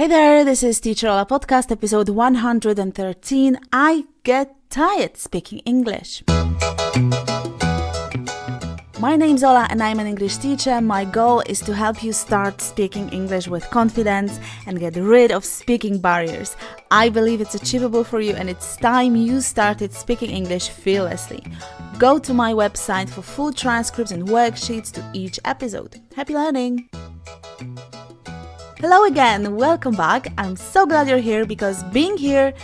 Hey there, this is Teacher Ola Podcast, episode 113. I get tired speaking English. My name's Ola and I'm an English teacher. My goal is to help you start speaking English with confidence and get rid of speaking barriers. I believe it's achievable for you and it's time you started speaking English fearlessly. Go to my website for full transcripts and worksheets to each episode. Happy learning! Hello again, welcome back. I'm so glad you're here because being here,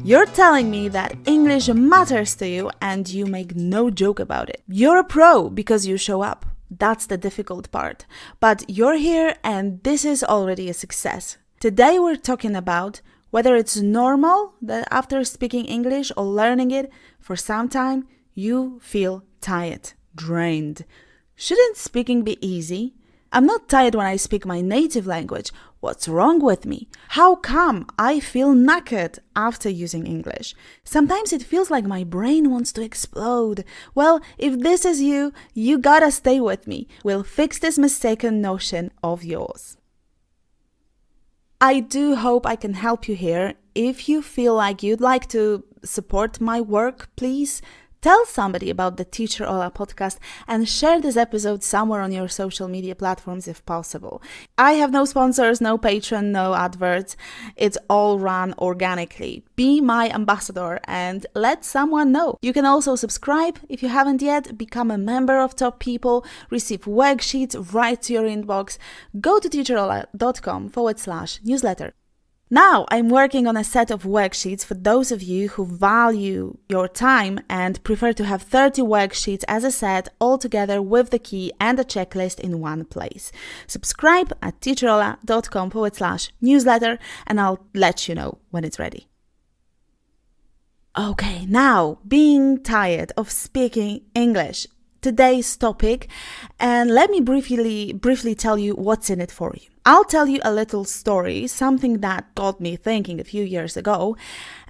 you're telling me that English matters to you and you make no joke about it. You're a pro because you show up. That's the difficult part. But you're here and this is already a success. Today we're talking about whether it's normal that after speaking English or learning it for some time, you feel tired, drained. Shouldn't speaking be easy? I'm not tired when I speak my native language. What's wrong with me? How come I feel knackered after using English? Sometimes it feels like my brain wants to explode. Well, if this is you, you gotta stay with me. We'll fix this mistaken notion of yours. I do hope I can help you here. If you feel like you'd like to support my work, please tell somebody about the Teacher Ola podcast and share this episode somewhere on your social media platforms if possible. I have no sponsors, no patron, no adverts. It's all run organically. Be my ambassador and let someone know. You can also subscribe if you haven't yet, become a member of Top People, receive worksheets right to your inbox. Go to teacherola.com/newsletter. Now, I'm working on a set of worksheets for those of you who value your time and prefer to have 30 worksheets as a set all together with the key and a checklist in one place. Subscribe at teacherola.com/newsletter and I'll let you know when it's ready. Okay, now, being tired of speaking English. Today's topic, and let me briefly tell you what's in it for you. I'll tell you a little story, something that got me thinking a few years ago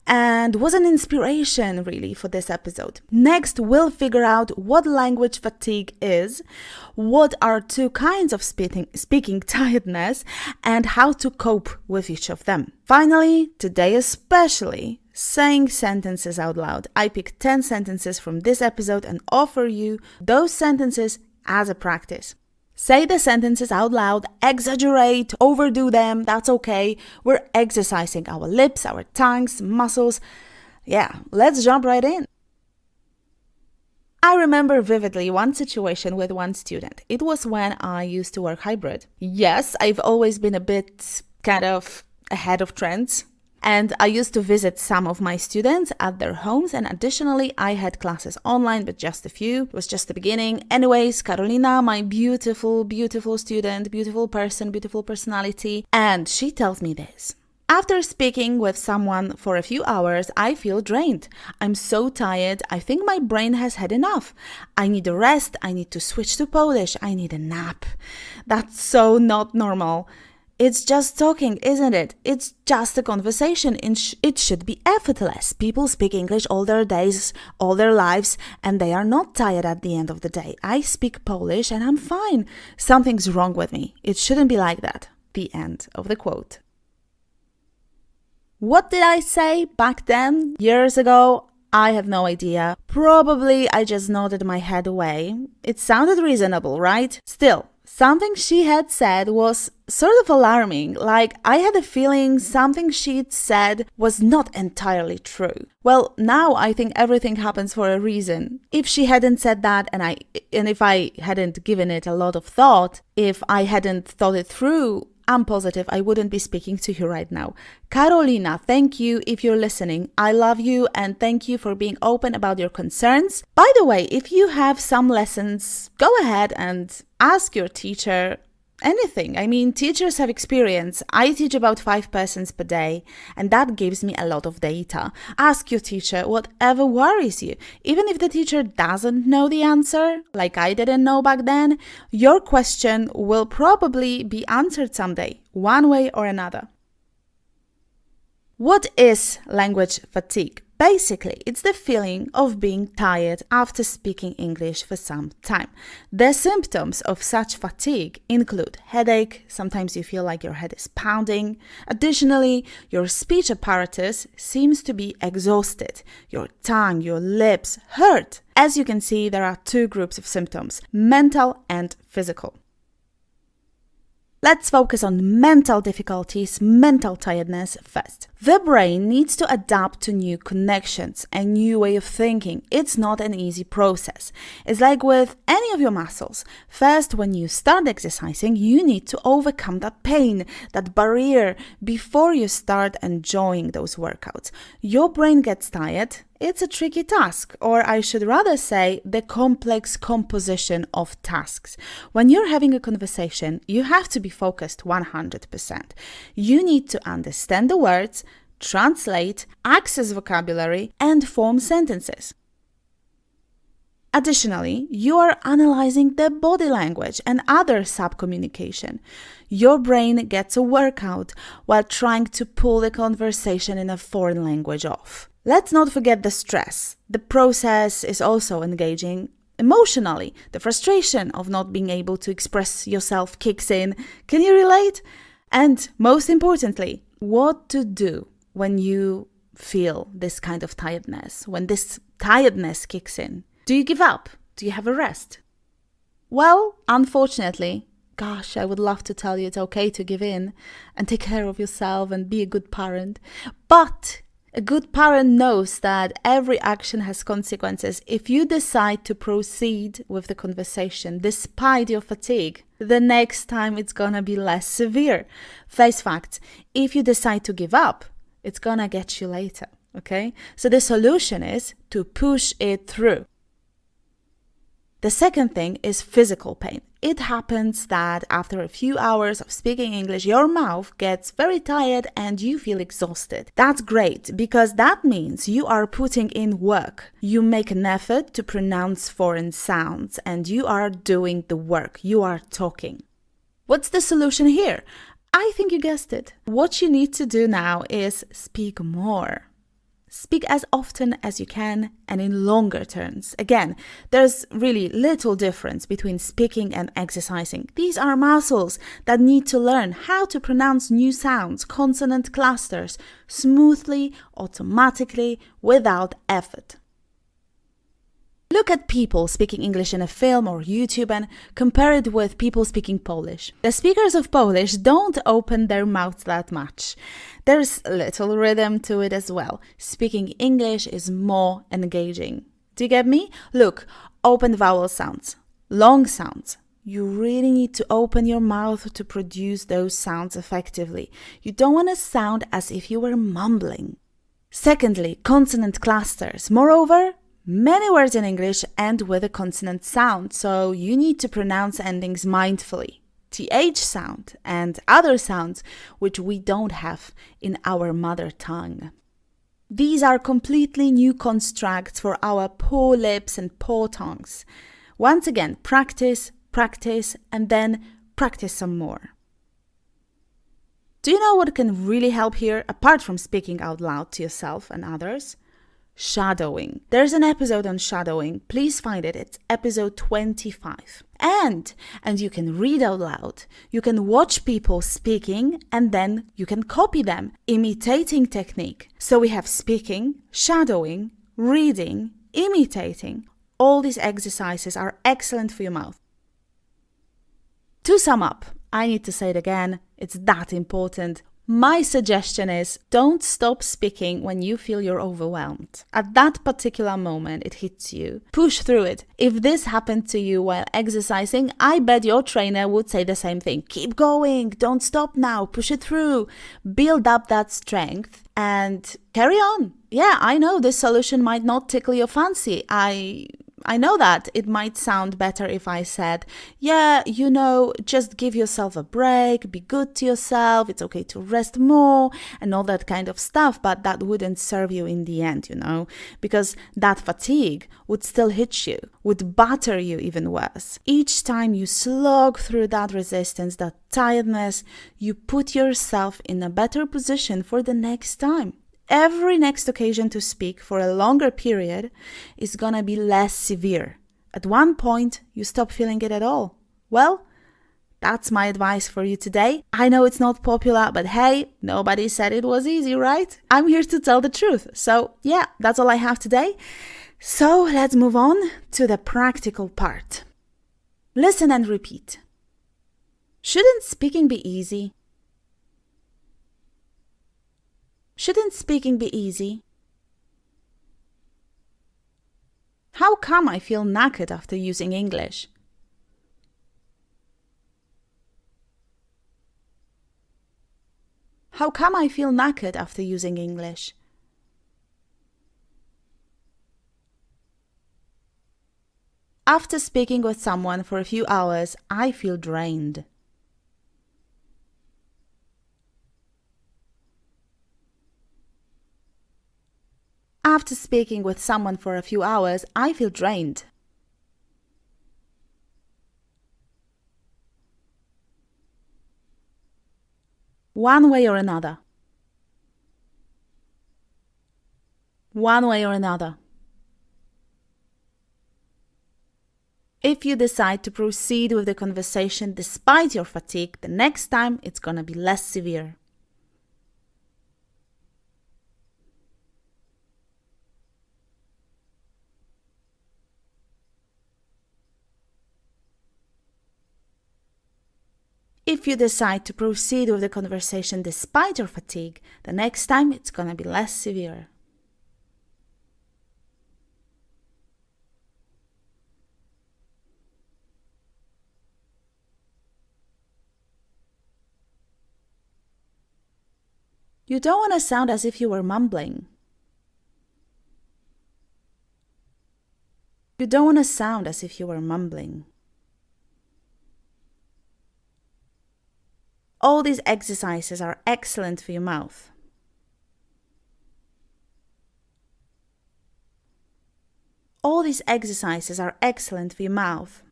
and was an inspiration really for this episode. Next, we'll figure out what language fatigue is, what are two kinds of speaking tiredness, and how to cope with each of them. Finally, today especially, saying sentences out loud. I picked 10 sentences from this episode and offer you those sentences as a practice. Say the sentences out loud, exaggerate, overdo them, that's okay. We're exercising our lips, our tongues, muscles. Yeah, let's jump right in. I remember vividly one situation with one student. It was when I used to work hybrid. Yes, I've always been a bit kind of ahead of trends. And I used to visit some of my students at their homes, and additionally, I had classes online, but just a few. It was just the beginning. Anyways, Carolina, my beautiful, beautiful student, beautiful person, beautiful personality, and she tells me this. After speaking with someone for a few hours, I feel drained. I'm so tired. I think my brain has had enough. I need a rest. I need to switch to Polish. I need a nap. That's so not normal. It's just talking, isn't it? It's just a conversation. It should be effortless. People speak English all their days, all their lives, and they are not tired at the end of the day. I speak Polish and I'm fine. Something's wrong with me. It shouldn't be like that. The end of the quote. What did I say back then, years ago? I have no idea. Probably I just nodded my head away. It sounded reasonable, right? Still, something she had said was sort of alarming, like I had a feeling something she'd said was not entirely true. Well, now I think everything happens for a reason. If she hadn't said that and if I hadn't given it a lot of thought, if I hadn't thought it through, I'm positive I wouldn't be speaking to you right now. Carolina, thank you if you're listening. I love you and thank you for being open about your concerns. By the way, if you have some lessons, go ahead and ask your teacher anything. I mean, teachers have experience. I teach about 5 persons per day, and that gives me a lot of data. Ask your teacher whatever worries you. Even if the teacher doesn't know the answer, like I didn't know back then, your question will probably be answered someday, one way or another. What is language fatigue? Basically, it's the feeling of being tired after speaking English for some time. The symptoms of such fatigue include headache, sometimes you feel like your head is pounding. Additionally, your speech apparatus seems to be exhausted. Your tongue, your lips hurt. As you can see, there are two groups of symptoms, mental and physical. Let's focus on mental difficulties, mental tiredness first. The brain needs to adapt to new connections, a new way of thinking. It's not an easy process. It's like with any of your muscles. First, when you start exercising, you need to overcome that pain, that barrier, before you start enjoying those workouts. Your brain gets tired. It's a tricky task, or I should rather say the complex composition of tasks. When you're having a conversation, you have to be focused 100%. You need to understand the words, translate, access vocabulary, and form sentences. Additionally, you are analyzing the body language and other sub-communication. Your brain gets a workout while trying to pull the conversation in a foreign language off. Let's not forget the stress. The process is also engaging emotionally. The frustration of not being able to express yourself kicks in. Can you relate? And most importantly, what to do when you feel this kind of tiredness, when this tiredness kicks in. Do you give up? Do you have a rest? Well, unfortunately, gosh, I would love to tell you it's okay to give in and take care of yourself and be a good parent. But a good parent knows that every action has consequences. If you decide to proceed with the conversation despite your fatigue, the next time it's gonna be less severe. Face facts, if you decide to give up, it's gonna get you later, okay? So the solution is to push it through. The second thing is physical pain. It happens that after a few hours of speaking English, your mouth gets very tired and you feel exhausted. That's great because that means you are putting in work. You make an effort to pronounce foreign sounds and you are doing the work. You are talking. What's the solution here? I think you guessed it. What you need to do now is speak more. Speak as often as you can and in longer turns. Again, there's really little difference between speaking and exercising. These are muscles that need to learn how to pronounce new sounds, consonant clusters, smoothly, automatically, without effort. Look at people speaking English in a film or YouTube and compare it with people speaking Polish. The speakers of Polish don't open their mouths that much. There's little rhythm to it as well. Speaking English is more engaging. Do you get me? Look, open vowel sounds, long sounds. You really need to open your mouth to produce those sounds effectively. You don't want to sound as if you were mumbling. Secondly, consonant clusters. Moreover, many words in English end with a consonant sound, so you need to pronounce endings mindfully. TH sound and other sounds which we don't have in our mother tongue. These are completely new constructs for our poor lips and poor tongues. Once again, practice, and then practice some more. Do you know what can really help here, apart from speaking out loud to yourself and others? Shadowing. There's an episode on shadowing. Please find it. It's episode 25. And you can read out loud. You can watch people speaking and then you can copy them. Imitating technique. So we have speaking, shadowing, reading, imitating. All these exercises are excellent for your mouth. To sum up, I need to say it again. It's that important. My suggestion is don't stop speaking when you feel you're overwhelmed. At that particular moment, it hits you. Push through it. If this happened to you while exercising, I bet your trainer would say the same thing. Keep going. Don't stop now. Push it through. Build up that strength and carry on. Yeah, I know this solution might not tickle your fancy. I know that it might sound better if I said, yeah, just give yourself a break, be good to yourself, it's okay to rest more and all that kind of stuff, but that wouldn't serve you in the end, because that fatigue would still hit you, would batter you even worse. Each time you slog through that resistance, that tiredness, you put yourself in a better position for the next time. every next occasion to speak for a longer period is gonna be less severe. At one point, you stop feeling it at all. Well, that's my advice for you today. I know it's not popular, but hey, nobody said it was easy, right? I'm here to tell the truth. So yeah, that's all I have today. So let's move on to the practical part. Listen and repeat. Shouldn't speaking be easy? Shouldn't speaking be easy? How come I feel knackered after using English? How come I feel knackered after using English? After speaking with someone for a few hours, I feel drained. After speaking with someone for a few hours, I feel drained. One way or another. One way or another. If you decide to proceed with the conversation despite your fatigue, the next time it's gonna be less severe. If you decide to proceed with the conversation despite your fatigue, the next time it's gonna be less severe. You don't want to sound as if you were mumbling. You don't want to sound as if you were mumbling. All these exercises are excellent for your mouth. All these exercises are excellent for your mouth.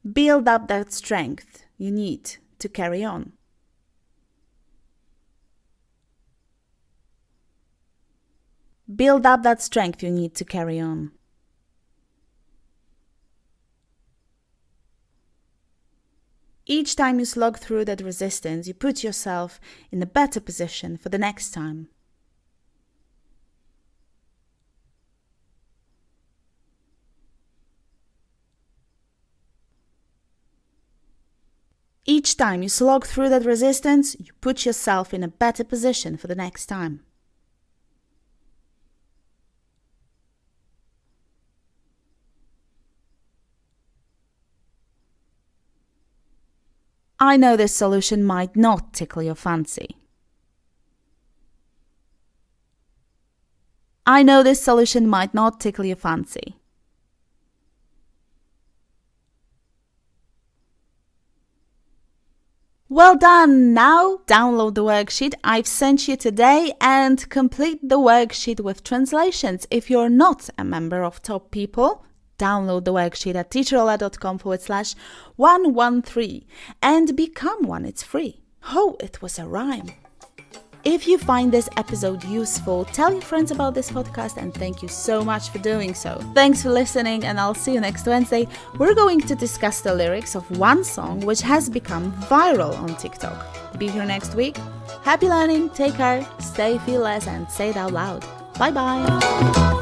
Build up that strength you need to carry on. Build up that strength you need to carry on. Each time you slog through that resistance, you put yourself in a better position for the next time. Each time you slog through that resistance, you put yourself in a better position for the next time. I know this solution might not tickle your fancy. I know this solution might not tickle your fancy. Well done! Now download the worksheet I've sent you today and complete the worksheet with translations. If you're not a member of Top People, download the worksheet at teacherola.com/113 and become one. It's free. Oh, it was a rhyme. If you find this episode useful, tell your friends about this podcast and thank you so much for doing so. Thanks for listening and I'll see you next Wednesday. We're going to discuss the lyrics of one song which has become viral on TikTok. Be here next week. Happy learning, take care, stay fearless and say it out loud. Bye bye.